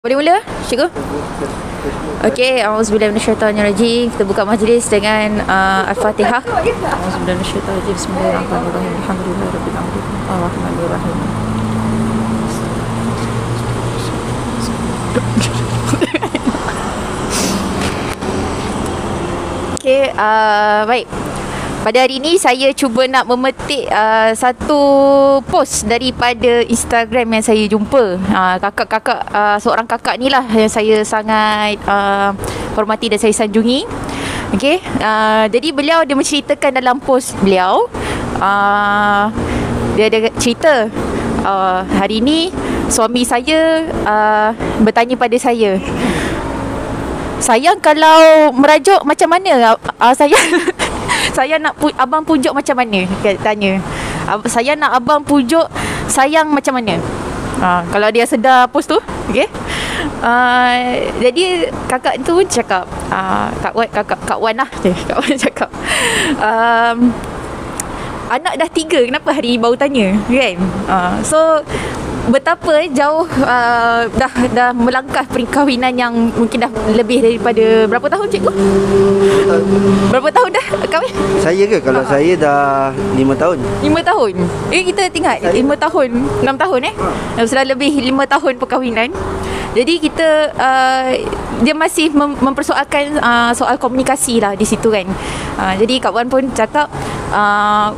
Boleh mula, cikgu? Okey, auzubillahi minasyaitonirrajim. Kita buka majlis dengan Al-Fatihah. Auzubillahi minasyaitonirrajim. Bismillahirrahmanirrahim. Alhamdulillahirabbil alamin. Arrahmanirrahim. Okey, baik. Pada hari ini saya cuba nak memetik satu post daripada Instagram yang saya jumpa. Kakak-kakak, seorang kakak ni lah yang saya sangat hormati dan saya sanjungi. Okey, jadi beliau dia menceritakan dalam post beliau, dia ada cerita, hari ini suami saya bertanya pada saya, sayang kalau merajuk macam mana? Saya nak abang pujuk macam mana? Tanya. Saya nak abang pujuk sayang macam mana? Kalau dia sedar post tu, okey. Jadi kakak tu cakap, Kak Wan lah. Kak Wan cakap, anak dah 3, kenapa hari baru tanya, kan? So betapa jauh dah melangkah perkahwinan yang mungkin dah lebih daripada berapa tahun, cikgu? Berapa tahun dah kahwin? Saya ke? Kalau saya dah 5 tahun. 5 tahun? Kita tinggal 5 tahun, 6 tahun sudah lebih 5 tahun perkahwinan. Jadi kita dia masih mempersoalkan soal komunikasi lah di situ, kan. Jadi Kak Wan pun cakap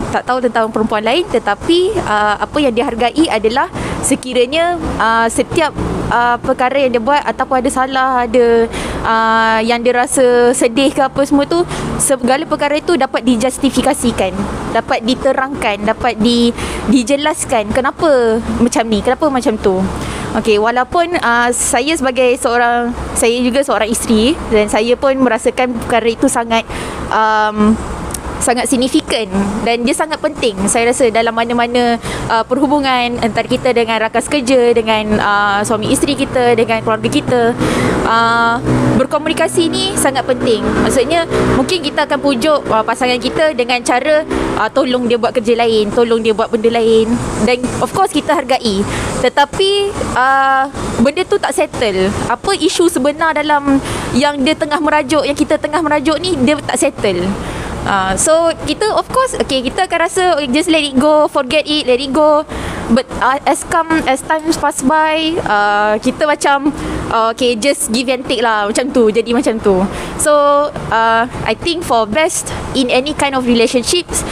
tak tahu tentang perempuan lain, tetapi apa yang dia hargai adalah sekiranya setiap perkara yang dia buat ataupun ada salah, ada yang dia rasa sedih ke apa semua tu, segala perkara itu dapat dijustifikasikan, dapat diterangkan, dapat dijelaskan kenapa macam ni, kenapa macam tu. Okey, walaupun saya sebagai saya juga seorang isteri, dan saya pun merasakan perkara itu sangat signifikan dan dia sangat penting, saya rasa, dalam mana-mana perhubungan antara kita dengan rakan sekerja, dengan suami isteri kita, dengan keluarga kita. Berkomunikasi ni sangat penting. Maksudnya mungkin kita akan pujuk pasangan kita dengan cara tolong dia buat kerja lain, tolong dia buat benda lain, dan of course kita hargai. Tetapi benda tu tak settle. Apa isu sebenar dalam yang dia tengah merajuk, yang kita tengah merajuk ni, dia tak settle. So kita of course, okay, kita akan rasa just let it go, forget it, let it go. But as time pass by, kita macam okay, just give and take lah, macam tu, jadi macam tu. So I think for best in any kind of relationships,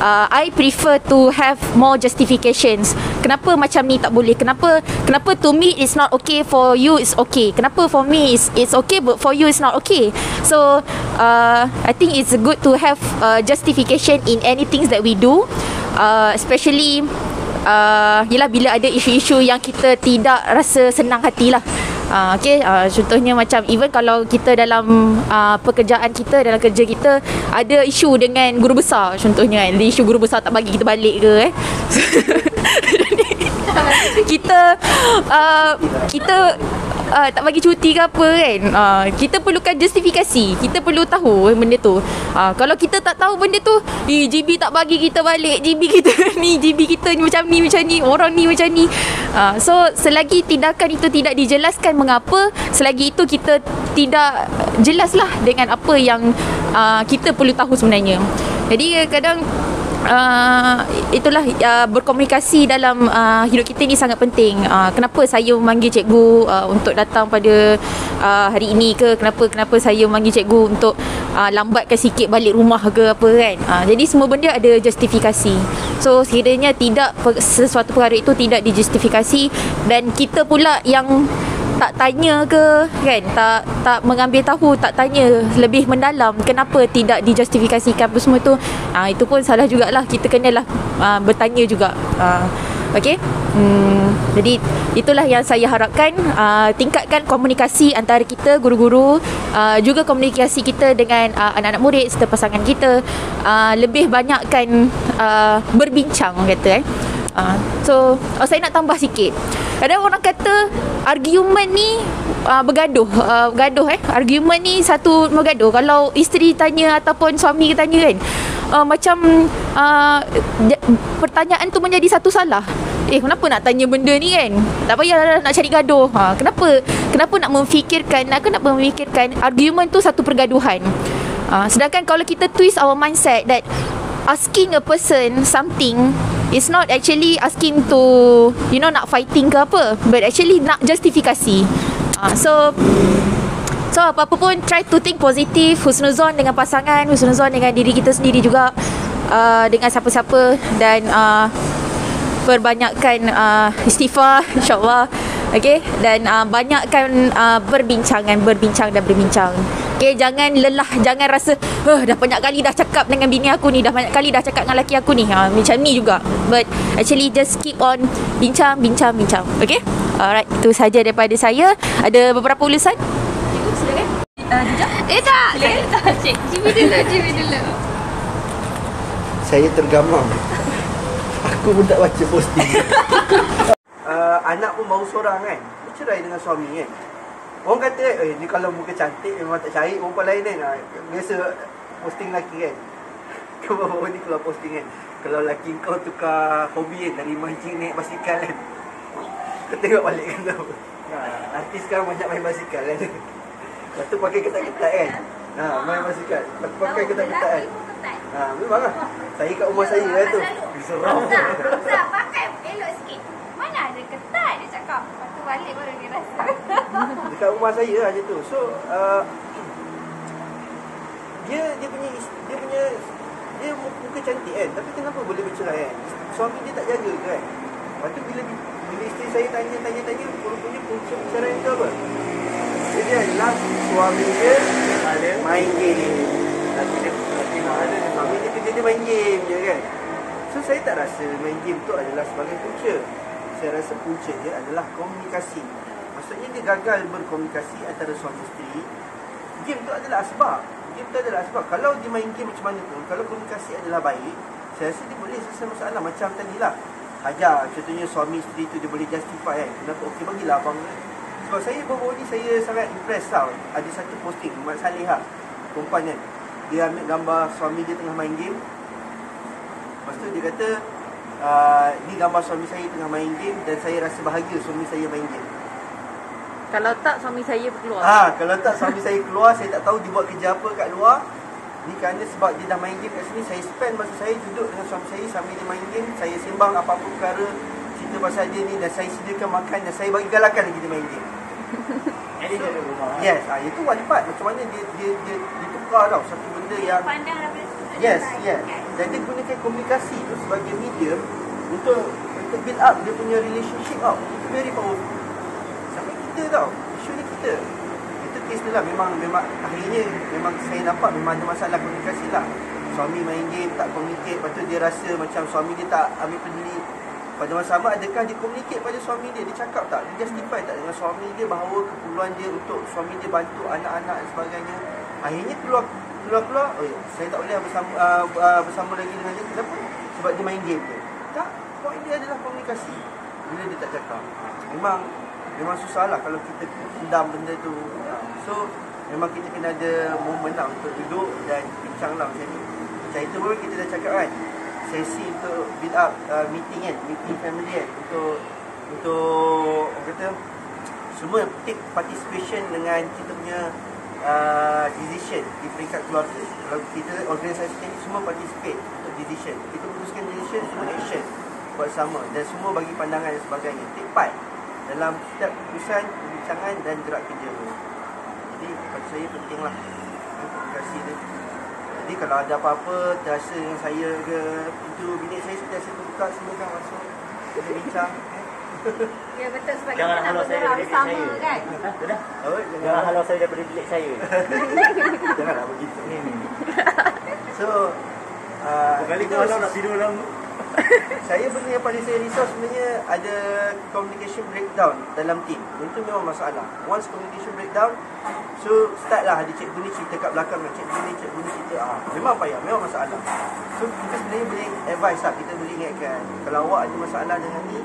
I prefer to have more justifications. Kenapa macam ni tak boleh? Kenapa to me it's not okay, for you it's okay? Kenapa for me it's okay but for you it's not okay? So I think it's good to have justification in any things that we do, especially yelah bila ada isu-isu yang kita tidak rasa senang hati lah. Okay, contohnya macam even kalau kita dalam pekerjaan kita, dalam kerja kita ada isu dengan guru besar, contohnya kan, isu guru besar tak bagi kita balik ke kita tak bagi cuti ke apa, kan. Kita perlukan justifikasi, kita perlu tahu benda tu. Kalau kita tak tahu benda tu, GB tak bagi kita balik, GB kita ni, GB kita ni macam ni, orang ni macam ni. So selagi tindakan itu tidak dijelaskan mengapa, selagi itu kita tidak jelaslah dengan apa yang kita perlu tahu sebenarnya. Jadi kadang itulah berkomunikasi dalam hidup kita ni sangat penting. Kenapa saya memanggil cikgu untuk datang pada hari ini ke, kenapa saya memanggil cikgu untuk lambatkan sikit balik rumah ke apa, kan. Jadi semua benda ada justifikasi. So sekiranya sesuatu perkara itu tidak dijustifikasi dan kita pula yang tak tanya ke, kan, tak mengambil tahu, tak tanya lebih mendalam kenapa tidak dijustifikasikan apa semua tu, itu pun salah jugalah. Kita kenalah bertanya juga. Okey. Jadi itulah yang saya harapkan, tingkatkan komunikasi antara kita guru-guru, juga komunikasi kita dengan anak-anak murid serta pasangan kita, lebih banyakkan berbincang, kata. So saya nak tambah sikit. Kadang orang kata argument ni bergaduh, argument ni satu bergaduh. Kalau isteri tanya ataupun suami tanya, kan, macam pertanyaan tu menjadi satu salah. Kenapa nak tanya benda ni kan? Tak payah nak cari gaduh. Kenapa nak memfikirkan argument tu satu pergaduhan. Sedangkan kalau kita twist our mindset that asking a person something is not actually asking to nak fighting ke apa, but actually nak justifikasi. So apa-apa pun try to think positive, husnuzon dengan pasangan, husnuzon dengan diri kita sendiri juga, dengan siapa-siapa, dan perbanyakkan istighfar insya-Allah. Okey, dan banyakkan berbincang. Okey, jangan lelah, jangan rasa dah banyak kali dah cakap dengan bini aku ni, dah banyak kali dah cakap dengan laki aku ni. Macam ni juga. But actually just keep on bincang. Okey? Alright, itu saja daripada saya. Ada beberapa ulasan? Cikgu silakan. Tak. Cik dulu. Saya tergamam. Aku pun tak baca posting. Anak pun baru seorang kan, bercerai dengan suami kan. Orang kata ni kalau muka cantik memang tak cari perempuan lain kan. Biasa posting lelaki kan. Kau ni keluar posting kan, kalau lelaki kau tukar hobi kan, dari mancing naik basikal kan. Kau tengok balik kan tau. Artis sekarang banyak main basikal kan. Lepas tu pakai ketat-ketat kan. Main basikal. Lepas tu pakai ketat-ketat kan. Memang lah. Saya kat rumah saya lah tu. Seram. Ustaz, pakai elok sikit. Mana ada ketat, dia cakap. Lepas tu balik baru dia rasa. Dekat rumah saya lah macam tu. So dia muka cantik kan, tapi kenapa boleh bercerai kan? Suami dia tak jaga kan. Lepas tu bila isteri saya tanya, rupanya punca perceraian tu apa? Jadi adalah suami dia main game. Suami dia kerja dia main game je kan. So saya tak rasa main game tu adalah sebagai punca. Saya rasa punca dia adalah komunikasi. Maksudnya dia gagal berkomunikasi antara suami isteri. Game tu adalah asbab. Kalau dia main game macam mana pun, kalau komunikasi adalah baik, saya rasa dia boleh selesai masalah. Macam tadilah Hajar, contohnya suami isteri tu dia boleh justify kan, kenapa okey bagilah abang kan. Sebab saya baru ni saya sangat impress tau. Ada satu posting Mak Salihah, perempuan kan, dia ambil gambar suami dia tengah main game. Lepas tu dia kata ni gambar suami saya tengah main game dan saya rasa bahagia suami saya main game. Kalau tak suami saya keluar. Kalau tak suami saya keluar, saya tak tahu dia buat kerja apa kat luar. Ni kerana sebab dia dah main game kat sini, saya spend masa saya duduk dengan suami saya sambil dia main game. Saya sembang apa-apa perkara, cerita pasal dia ni, dan saya sediakan makan dan saya bagi galakan lagi dia main game. Yes, itu walipat. Macam mana dia tukar tau satu benda yang Pandang daripada yes. Dan dia gunakan komunikasi tu sebagai medium untuk build up dia punya relationship tau. Itu very powerful. Sampai kita tau, isu ni kita. Itu kes tu lah, memang akhirnya memang saya nampak memang ada masalah komunikasi lah. Suami main game, tak communicate. Lepas tu dia rasa macam suami dia tak ambil peduli. Pada masa sama, adakah dia communicate pada suami dia? Dia cakap tak? Dia justify tak dengan suami dia bahawa keperluan dia untuk suami dia bantu anak-anak dan sebagainya? Akhirnya keluar, saya tak boleh bersama lagi dengan dia. Kenapa? Sebab dia main game je. Tak, point dia adalah komunikasi. Bila dia tak cakap, memang susah lah kalau kita pendam benda tu. So memang kita kena ada momen lah untuk duduk dan bincang lah macam ni. Macam itu pun kita dah cakap kan, sesi untuk build up meeting family kan, untuk orang kata semua take participation dengan kita punya decision di peringkat keluarga. Kalau kita organisasi ni semua participate untuk decision, kita putuskan decision, semua action buat sama dan semua bagi pandangan dan sebagainya, take part dalam setiap keputusan, perbincangan dan gerak kerja tu. Jadi bagi saya pentinglah komunikasi dia. Jadi kalau ada apa-apa terasa dengan saya ke, pintu bilik saya sentiasa terbuka, silakan masuk, kita bincang. Ya betul, sebab kita nak bergerak bersama kan. Jangan halau saya daripada bilik saya. Janganlah begitu. So Kali kau halau nak tidur dalam. Saya benda yang paling saya risau sebenarnya ada communication breakdown dalam team. Itu memang masalah. Once communication breakdown, so start lah ada cikgu ni cerita kat belakang, cikgu ni cerita. Memang payah, memang masalah. So kita sebenarnya boleh advice lah, kita boleh ingatkan, kalau awak ada masalah dengan ni,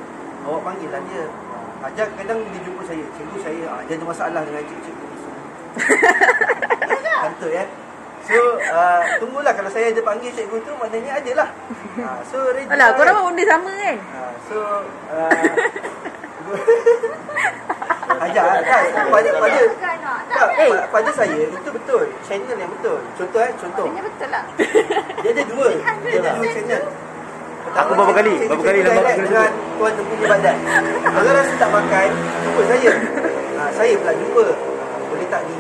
awak panggil lah dia. Ajar kadang dia jumpa saya, cikgu saya, dia ada masalah dengan cikgu ni semua. Kantut ya. So tunggulah kalau saya ada panggil cikgu tu, maknanya ada lah. So ready. Alah, korang pun benda sama kan? So ajar kan pada saya itu betul, channel yang betul. Contoh Maksudnya betul lah. dia ada dua channel. Aku berapa kali dengan tuan punya badan. Kalau rasa tak makan, jumpa saya. Saya pula jumpa. Boleh tak ni.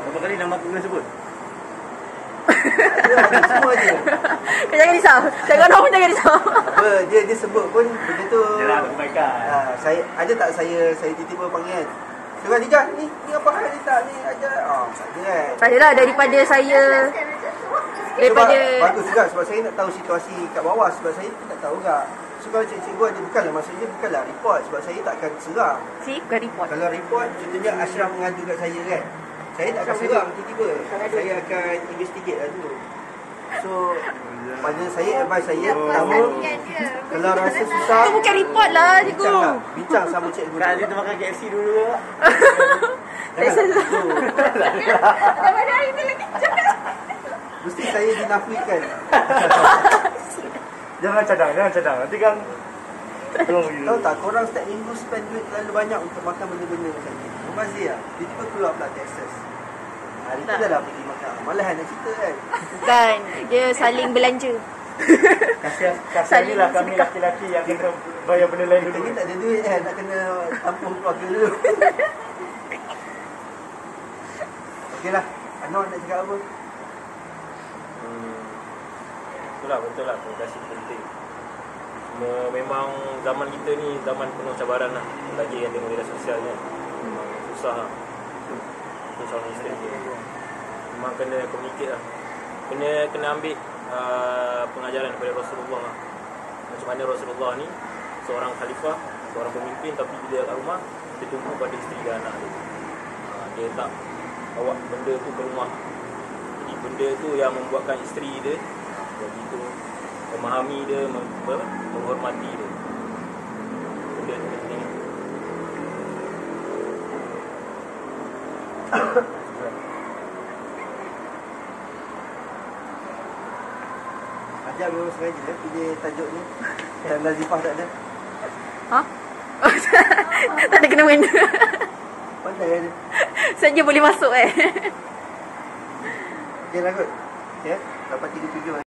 Berapa kali nama aku kena sebut? Semua je. Kau jangan risau. Jangan orang pun jangan risau. Dia sebut pun benda tu. Yalah, kebaikan. Saya ada tak saya tiba-tiba panggil. Surah Dijah ni apa hal ni tak ni ajar. Tak ada kan. Tak adalah daripada saya. Bagus juga sebab saya nak tahu situasi kat bawah, sebab saya pun tak tahu juga. So kalau cikgu ada bukanlah report, sebab saya tak akan serang. Bukan report. Kalau report contohnya Ashraf mengadu kat saya kan, saya tak akan serang tiba-tiba. Saya akan investigate lah dulu. So pada saya, advice saya pertama, kalau rasa susah, Itu bukan report lah cikgu. bincang sama cikgu. Kan dia makan KFC dulu lah. Daripada hari tu lagi cakap. Mesti saya dinafikan. Jangan cadang. Nanti kan Tahu tak, korang setiap minggu spend duit terlalu banyak untuk makan benda-benda macam ni. Membazir lah. Tiba-tiba keluar pula Texas. Hari tu dah lah pergi makan. Malah nak cerita kan. Bukan. Dia saling belanja. Kasihan ni lah kami laki-laki yang kena bayar benda lain Kita dulu. ni tak ada duit kan, nak kena tampung keluarga dulu. Okey lah. Anwar nak cakap apa? Betul lah, komunikasi penting. Cuma memang zaman kita ni zaman penuh cabaran lah. Lagi yang dengan media sosial ni memang susah lah. Itu suami isteri dia. Memang kena communicate lah. Kena ambil pengajaran daripada Rasulullah lah. Macam mana Rasulullah ni seorang khalifah, seorang pemimpin, tapi bila kat rumah dia tumpu pada isteri dan anak dia. Dia tak bawa benda tu ke rumah. Jadi benda tu yang membuatkan isteri dia begitu memahami dia, menghormati dia. Benda tu penting. Ajar memang sengaja dia pilih tajuk ni. Dan Nazifah tak ada. Ha? Tak ada kena-mena. Pandai ada. Saja boleh masuk Okey lah kot. Okay, dapat 37.